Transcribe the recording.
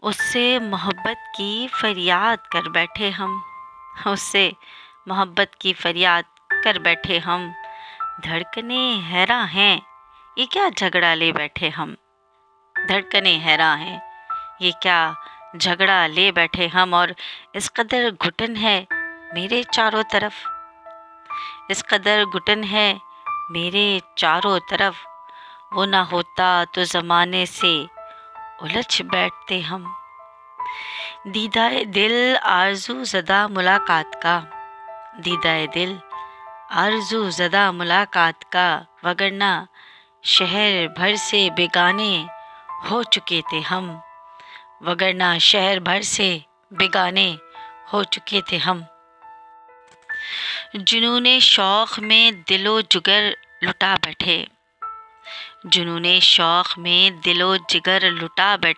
اس سے محبت کی فریاد کر بیٹھے ہم، اس سے محبت کی فریاد کر بیٹھے ہم، دھڑکنیں حیراں ہیں یہ کیا جھگڑا لے بیٹھے ہم، دھڑکنیں حیراں ہیں یہ کیا جھگڑا لے بیٹھے ہم، اور اس قدر گھٹن ہے میرے چاروں طرف، اس قدر گھٹن ہے میرے چاروں طرف، وہ نہ ہوتا تو زمانے سے الجھ بیٹھتے ہم، دیدہ دل آرزو زدہ ملاقات کا، دیدہ دل آرزو زدہ ملاقات کا، وگرنہ شہر بھر سے بیگانے ہو چکے تھے ہم، وگرنہ شہر بھر سے بیگانے ہو چکے تھے ہم، جنون شوق میں دل و جگر لٹا بیٹھے، جنون شوق میں دل و جگر لٹا بیٹھے